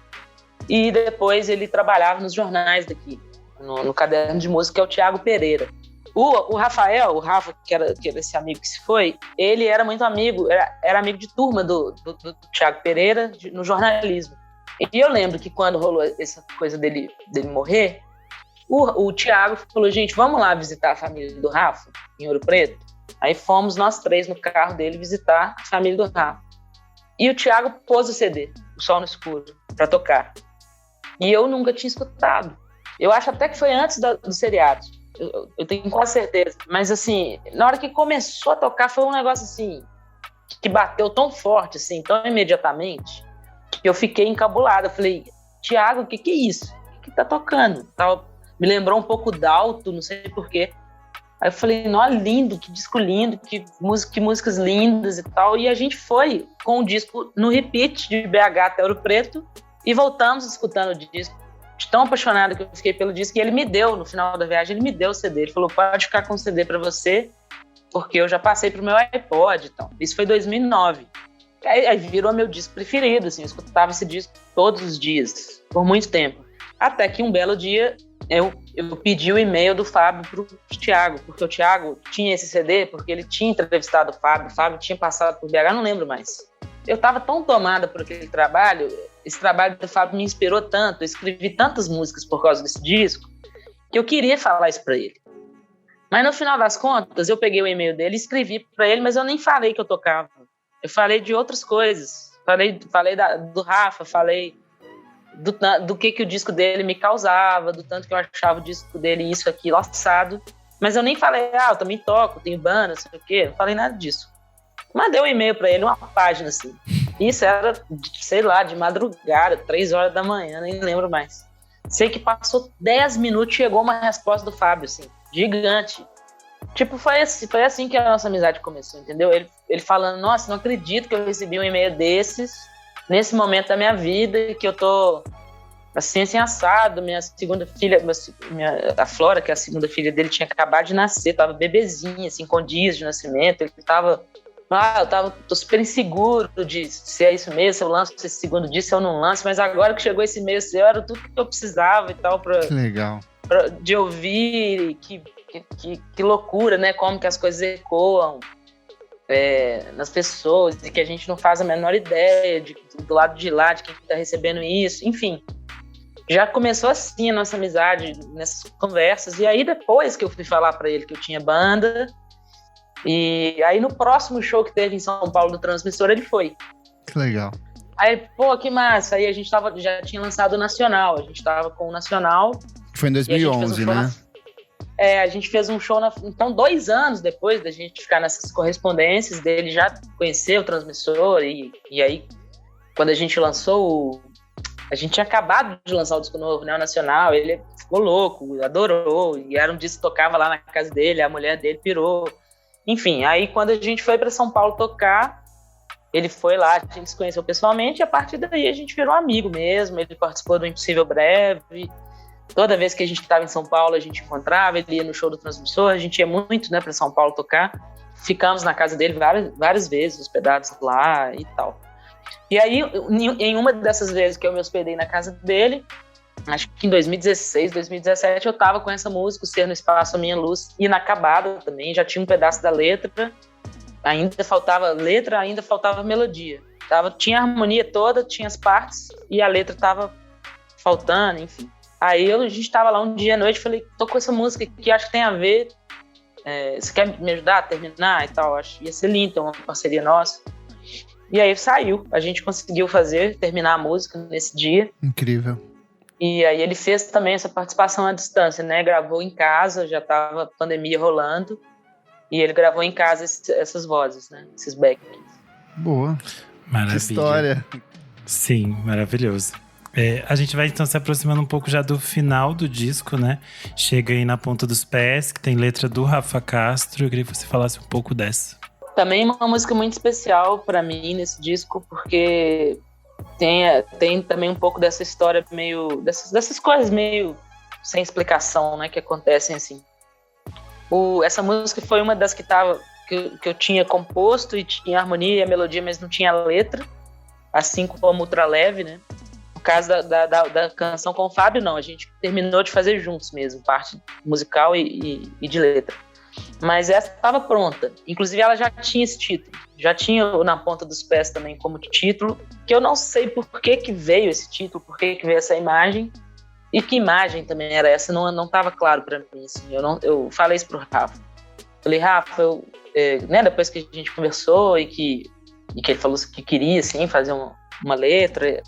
e depois ele trabalhava nos jornais daqui, no caderno de música, que é o Thiago Pereira. O Rafa, que era esse amigo que se foi, ele era muito amigo, era amigo de turma do Thiago Pereira no jornalismo. E eu lembro que quando rolou essa coisa dele morrer, o Thiago falou, gente, vamos lá visitar a família do Rafa, em Ouro Preto? Aí fomos nós 3 no carro dele visitar a família do Rafa. E o Thiago pôs o CD, O Sol no Escuro, pra tocar. E eu nunca tinha escutado. Eu acho até que foi antes do seriado. Eu tenho quase certeza. Mas, assim, na hora que começou a tocar, foi um negócio, assim, que bateu tão forte, assim, tão imediatamente, que eu fiquei encabulado. Eu falei, Thiago, o que é isso? O que tá tocando? Me lembrou um pouco Dalto, não sei porquê. Aí eu falei, nossa, lindo, que disco lindo, que músicas lindas e tal. E a gente foi com o disco no repeat de BH até Ouro Preto, e voltamos escutando o disco, de tão apaixonado que eu fiquei pelo disco, e ele me deu, no final da viagem, ele me deu o CD, ele falou, pode ficar com o CD pra você, porque eu já passei pro meu iPod, então. Isso foi em 2009. Aí virou meu disco preferido, assim, eu escutava esse disco todos os dias, por muito tempo. Até que um belo dia, eu pedi o e-mail do Fábio pro Thiago, porque o Thiago tinha esse CD, porque ele tinha entrevistado o Fábio tinha passado por BH, não lembro mais. Eu estava tão tomada por aquele trabalho, esse trabalho do Fábio me inspirou tanto, eu escrevi tantas músicas por causa desse disco, que eu queria falar isso para ele. Mas no final das contas, eu peguei o e-mail dele e escrevi para ele, mas eu nem falei que eu tocava. Eu falei de outras coisas. Falei do Rafa, falei do que o disco dele me causava, do tanto que eu achava o disco dele isso, aquilo, assado. Mas eu nem falei, eu também toco, tenho banda, não sei o quê. Não falei nada disso. Mandei um e-mail pra ele, uma página assim. Isso era, sei lá, de madrugada, 3 horas da manhã, nem lembro mais. Sei que passou 10 minutos e chegou uma resposta do Fábio, assim, gigante. Tipo, foi assim que a nossa amizade começou, entendeu? Ele falando, nossa, não acredito que eu recebi um e-mail desses nesse momento da minha vida, que eu tô assim assado. Minha segunda filha, a Flora, que é a segunda filha dele, tinha acabado de nascer, tava bebezinha, assim, com dias de nascimento. Ele tava, tô super inseguro de se é isso mesmo, se eu lanço esse segundo disco, se eu não lanço, mas agora que chegou esse e-mail seu, era tudo que eu precisava e tal, legal. De ouvir, que loucura, né? Como que as coisas ecoam nas pessoas, e que a gente não faz a menor ideia do lado de lá, de quem está recebendo isso, enfim. Já começou assim a nossa amizade nessas conversas, e aí depois que eu fui falar para ele que eu tinha banda, e aí no próximo show que teve em São Paulo do Transmissor, ele foi. Que legal. Aí, que massa, aí a gente já tinha lançado o Nacional, a gente tava com o Nacional. Foi em 2011, né? A gente fez um show, então 2 anos depois da gente ficar nessas correspondências, dele já conhecer o Transmissor, e aí quando a gente lançou A gente tinha acabado de lançar o disco novo, né, o Nacional, ele ficou louco, adorou, e era um disco que tocava lá na casa dele, a mulher dele pirou. Enfim, aí quando a gente foi para São Paulo tocar, ele foi lá, a gente se conheceu pessoalmente, e a partir daí a gente virou amigo mesmo, ele participou do Impossível Breve. Toda vez que a gente estava em São Paulo, a gente encontrava, ele ia no show do Transmissor, a gente ia muito, né, para São Paulo tocar. Ficamos na casa dele várias vezes, hospedados lá e tal. E aí, em uma dessas vezes que eu me hospedei na casa dele, acho que em 2016, 2017, eu tava com essa música, O Ser no Espaço, A Minha Luz, inacabada também, já tinha um pedaço da letra, ainda faltava letra, ainda faltava melodia. Tinha a harmonia toda, tinha as partes, e a letra tava faltando, enfim. Aí a gente tava lá um dia à noite, falei, tô com essa música que acho que tem a ver, você quer me ajudar a terminar e tal? Acho que ia ser lindo, uma parceria nossa. E aí saiu, a gente conseguiu terminar a música nesse dia. Incrível. E aí ele fez também essa participação à distância, né? Gravou em casa, já tava a pandemia rolando, e ele gravou em casa essas vozes, né? Esses backs. Boa. Maravilha. Que história. Sim, maravilhoso. A gente vai então se aproximando um pouco já do final do disco, né? Chega aí Na Ponta dos Pés, que tem letra do Rafa Castro. Eu queria que você falasse um pouco dessa. Também uma música muito especial para mim nesse disco, porque tem também um pouco dessa história meio... Dessas coisas meio sem explicação, né? Que acontecem assim. Essa música foi uma das que eu tinha composto e tinha harmonia e a melodia, mas não tinha letra. Assim como Ultraleve, né? No caso da canção com o Fábio, não. A gente terminou de fazer juntos mesmo, parte musical e de letra. Mas essa estava pronta. Inclusive, ela já tinha esse título. Já tinha o Na Ponta dos Pés também como título, que eu não sei por que veio esse título, por que veio essa imagem, e que imagem também era essa, não estava claro para mim. Assim. Eu falei isso pro Rafa. Falei, Rafa, né, depois que a gente conversou e que ele falou que queria assim, fazer uma letra,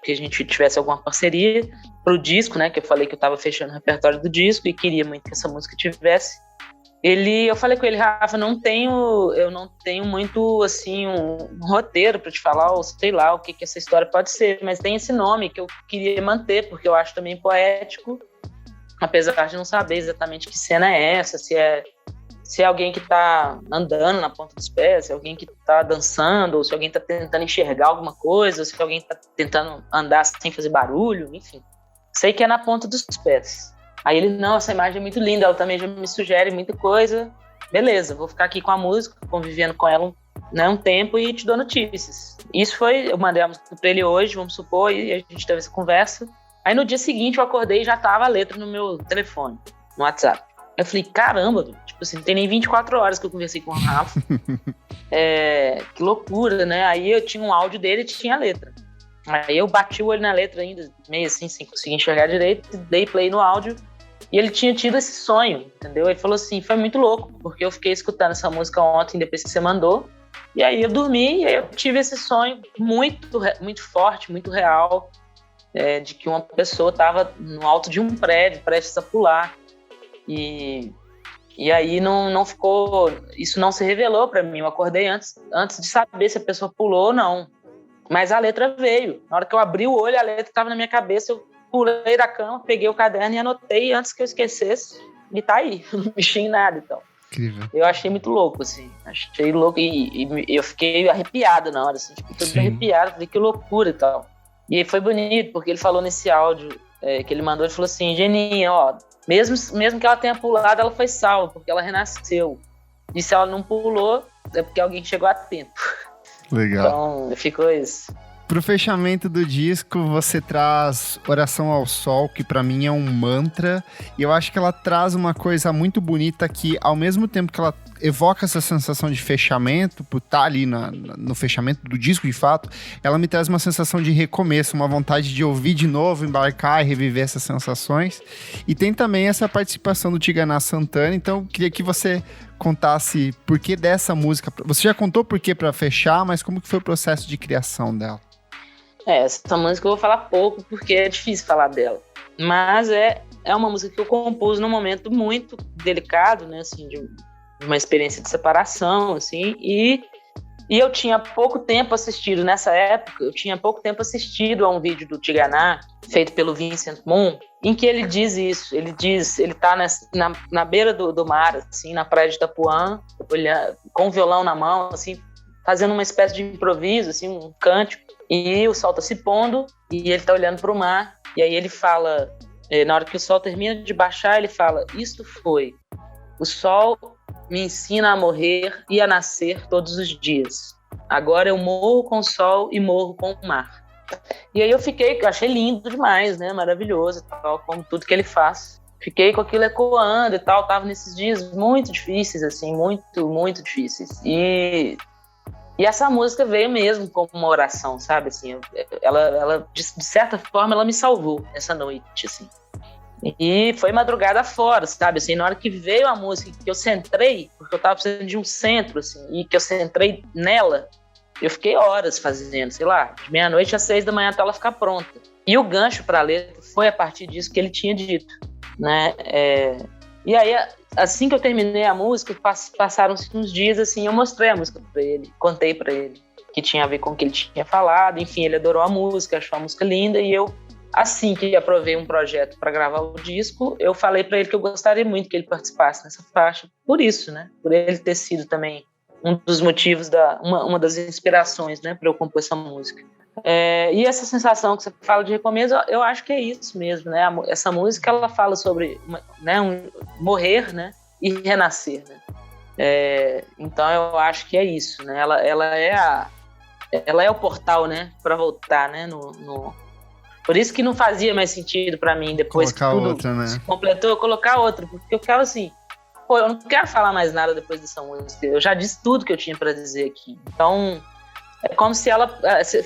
que a gente tivesse alguma parceria pro disco, né, que eu falei que eu tava fechando o repertório do disco e queria muito que essa música tivesse. Eu falei com ele, Rafa, eu não tenho muito, assim, um roteiro para te falar, ou sei lá, o que essa história pode ser, mas tem esse nome que eu queria manter, porque eu acho também poético, apesar de não saber exatamente que cena é essa, se é alguém que tá andando na ponta dos pés, se é alguém que tá dançando, ou se alguém tá tentando enxergar alguma coisa, ou se alguém tá tentando andar sem fazer barulho, enfim. Sei que é na ponta dos pés. Aí ele, não, essa imagem é muito linda, ela também já me sugere muita coisa. Beleza, vou ficar aqui com a música, convivendo com ela um tempo e te dou notícias. Isso foi, eu mandei a música pra ele hoje, vamos supor, e a gente teve essa conversa. Aí no dia seguinte eu acordei e já tava a letra no meu telefone, no WhatsApp. Eu falei, caramba, tipo assim, não tem nem 24 horas que eu conversei com o Rafa. Que loucura, né? Aí eu tinha um áudio dele e tinha a letra. Aí eu bati o olho na letra ainda, meio assim, sem conseguir enxergar direito, dei play no áudio e ele tinha tido esse sonho, entendeu? Ele falou assim, foi muito louco, porque eu fiquei escutando essa música ontem, depois que você mandou, e aí eu dormi e aí eu tive esse sonho muito, muito forte, muito real, de que uma pessoa estava no alto de um prédio, prestes a pular. E aí não ficou, isso não se revelou para mim. Eu acordei antes de saber se a pessoa pulou ou não. Mas a letra veio. Na hora que eu abri o olho, a letra estava na minha cabeça. Eu pulei da cama, peguei o caderno e anotei antes que eu esquecesse. E tá aí, não mexi em nada, então. Incrível. Eu achei muito louco, assim. Achei louco e eu fiquei arrepiado na hora, assim. Fiquei todo arrepiado, falei que loucura e tal. E aí foi bonito, porque ele falou nesse áudio que ele mandou, ele falou assim, Geninha, ó, mesmo que ela tenha pulado, ela foi salva, porque ela renasceu. E se ela não pulou, é porque alguém chegou a tempo. Legal. Então, ficou isso. Pro fechamento do disco, você traz Oração ao Sol, que pra mim é um mantra, e eu acho que ela traz uma coisa muito bonita que, ao mesmo tempo que ela evoca essa sensação de fechamento, por estar ali no fechamento do disco de fato, ela me traz uma sensação de recomeço, uma vontade de ouvir de novo, embarcar e reviver essas sensações. E tem também essa participação do Tigana Santana, então queria que você contasse por que dessa música. Você já contou por que pra fechar, mas como que foi o processo de criação dela? Essa música eu vou falar pouco, porque é difícil falar dela. Mas é uma música que eu compus num momento muito delicado, né, assim, de uma experiência de separação, assim, e E eu tinha pouco tempo assistido, nessa época, a um vídeo do Tigana, feito pelo Vincent Moon, em que ele diz isso. Ele tá na beira do mar, assim, na praia de Itapuã, com o violão na mão, assim, fazendo uma espécie de improviso, assim, um cântico. E o sol tá se pondo, e ele tá olhando pro mar, e aí ele fala, na hora que o sol termina de baixar, ele fala: isto foi, o sol me ensina a morrer e a nascer todos os dias. Agora eu morro com o sol e morro com o mar. E aí eu achei lindo demais, né? Maravilhoso, tal, como tudo que ele faz. Fiquei com aquilo ecoando e tal. Tava nesses dias muito difíceis, assim, muito, muito difíceis. E essa música veio mesmo como uma oração, sabe? Assim, ela de certa forma, ela me salvou essa noite, assim. E foi madrugada fora, sabe? Assim, na hora que veio a música, que eu centrei, porque eu tava precisando de um centro, assim, e que eu centrei nela, eu fiquei horas fazendo, sei lá, de meia-noite às 6 da manhã até ela ficar pronta. E o gancho pra letra foi a partir disso que ele tinha dito, né? E aí, assim que eu terminei a música, passaram-se uns dias, assim, eu mostrei a música pra ele, contei pra ele que tinha a ver com o que ele tinha falado, enfim, ele adorou a música, achou a música linda, e eu, assim que aprovei um projeto para gravar o disco, eu falei para ele que eu gostaria muito que ele participasse nessa faixa, por isso, né? Por ele ter sido também um dos motivos, uma das inspirações, né, para eu compor essa música. E essa sensação que você fala de recomeço, eu acho que é isso mesmo, né? Essa música, ela fala sobre, né, morrer, né, e renascer, né? Então eu acho que é isso, né? Ela é o portal, né, para voltar, né, Por isso que não fazia mais sentido pra mim, depois colocar que tudo outra, né? Se completou, colocar outra. Porque eu ficava assim, eu não quero falar mais nada depois dessa música. Eu já disse tudo que eu tinha pra dizer aqui. Então, é como se ela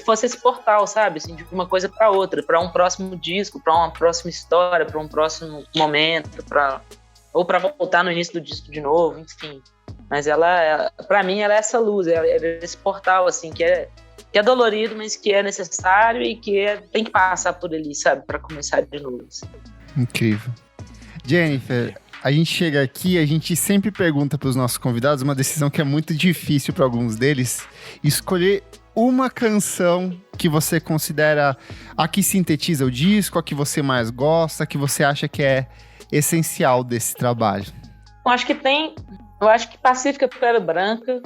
fosse esse portal, sabe? Assim, de uma coisa pra outra, pra um próximo disco, pra uma próxima história, pra um próximo momento, ou pra voltar no início do disco de novo, enfim. Mas pra mim, ela é essa luz, é esse portal, assim, que é dolorido, mas que é necessário e que tem que passar por ali, sabe? Para começar de novo. Assim. Incrível. Jennifer, a gente chega aqui, a gente sempre pergunta para os nossos convidados uma decisão que é muito difícil para alguns deles, escolher uma canção que você considera a que sintetiza o disco, a que você mais gosta, a que você acha que é essencial desse trabalho. Eu acho que Pacífica Pedra Branca,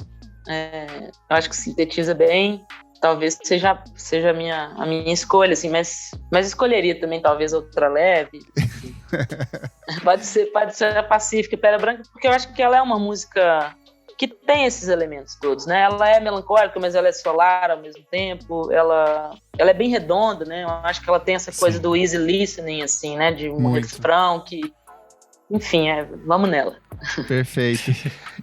eu acho que sintetiza bem. Talvez seja a minha escolha, assim, mas escolheria também talvez outra leve. pode ser a Pacífica Pedra Branca, porque eu acho que ela é uma música que tem esses elementos todos, né? Ela é melancólica, mas ela é solar ao mesmo tempo. Ela é bem redonda, né? Eu acho que ela tem essa coisa do easy listening, assim, né? De um refrão que... Enfim, vamos nela. Perfeito.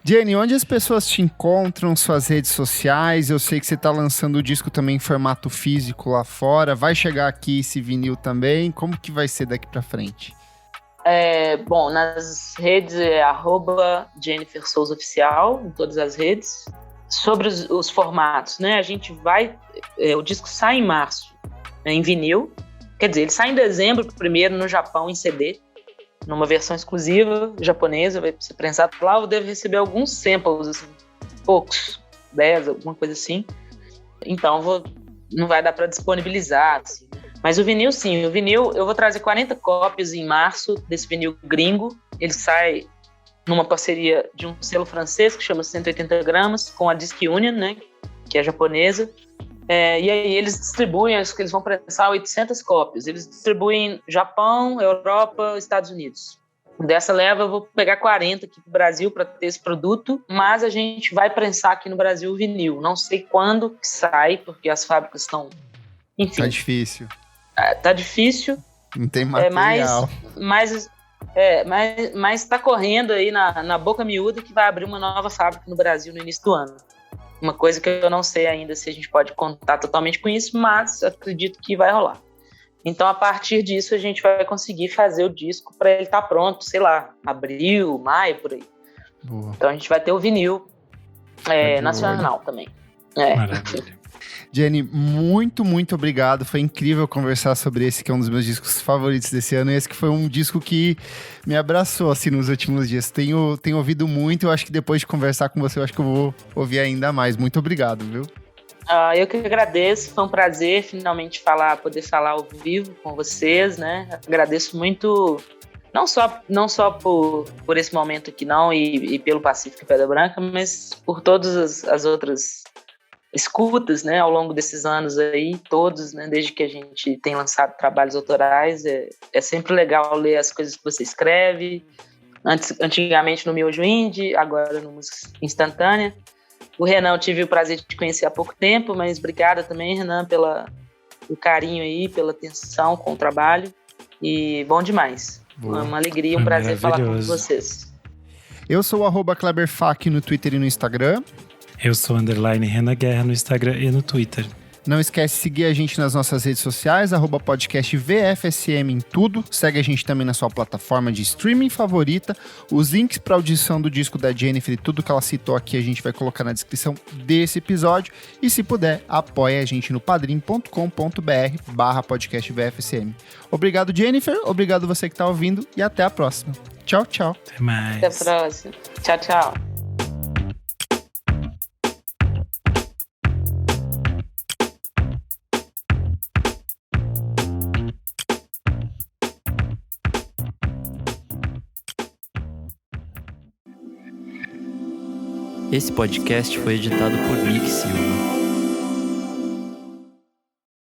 Jenny, onde as pessoas te encontram, suas redes sociais? Eu sei que você está lançando o disco também em formato físico lá fora. Vai chegar aqui esse vinil também? Como que vai ser daqui para frente? Bom, nas redes é @Jennifer Souza Oficial, em todas as redes. Sobre os formatos, né? A gente vai... o disco sai em março, né, em vinil. Quer dizer, ele sai em dezembro, primeiro no Japão em CD, numa versão exclusiva japonesa, vai ser prensado lá. Eu devo receber alguns samples, assim, poucos, 10, alguma coisa assim. Então não vai dar para disponibilizar, assim. Mas o vinil, sim. O vinil, eu vou trazer 40 cópias em março desse vinil gringo. Ele sai numa parceria de um selo francês que chama 180 gramas, com a Disc Union, né, que é japonesa. E aí eles distribuem, acho que eles vão prensar 800 cópias. Eles distribuem Japão, Europa, Estados Unidos. Dessa leva eu vou pegar 40 aqui pro Brasil para ter esse produto, mas a gente vai prensar aqui no Brasil o vinil. Não sei quando que sai, porque as fábricas estão... Enfim. Tá difícil. Tá difícil. Não tem material. Mas tá correndo aí na boca miúda que vai abrir uma nova fábrica no Brasil no início do ano. Uma coisa que eu não sei ainda se a gente pode contar totalmente com isso, mas acredito que vai rolar. Então, a partir disso, a gente vai conseguir fazer o disco para ele estar pronto, sei lá, abril, maio, por aí. Boa. Então, a gente vai ter o vinil nacional também. Maravilha. Jenny, muito, muito obrigado. Foi incrível conversar sobre esse, que é um dos meus discos favoritos desse ano. E esse que foi um disco que me abraçou, assim, nos últimos dias. Tenho ouvido muito. Eu acho que depois de conversar com você, eu acho que eu vou ouvir ainda mais. Muito obrigado, viu? Eu que agradeço. Foi um prazer finalmente poder falar ao vivo com vocês, né? Agradeço muito, não só por esse momento aqui, não, e pelo Pacífica Pedra Branca, mas por todas as outras escutas, né, ao longo desses anos aí, todos, né, desde que a gente tem lançado trabalhos autorais. É sempre legal ler as coisas que você escreve, antigamente no Miojo Indie, agora no Música Instantânea. O Renan eu tive o prazer de conhecer há pouco tempo, mas obrigada também, Renan, pelo carinho aí, pela atenção com o trabalho, e bom demais. Boa. Uma alegria, um prazer falar com vocês. Eu sou o @KleberFak no Twitter e no Instagram. Eu sou _Renan Guerra no Instagram e no Twitter. Não esquece de seguir a gente nas nossas redes sociais, @podcast VFSM em tudo. Segue a gente também na sua plataforma de streaming favorita. Os links para audição do disco da Jennifer e tudo que ela citou aqui a gente vai colocar na descrição desse episódio. E se puder, apoie a gente no padrim.com.br/podcast VFSM. Obrigado, Jennifer. Obrigado você que está ouvindo e até a próxima. Tchau, tchau. Até mais. Até a próxima. Tchau, tchau. Esse podcast foi editado por Nick Silva.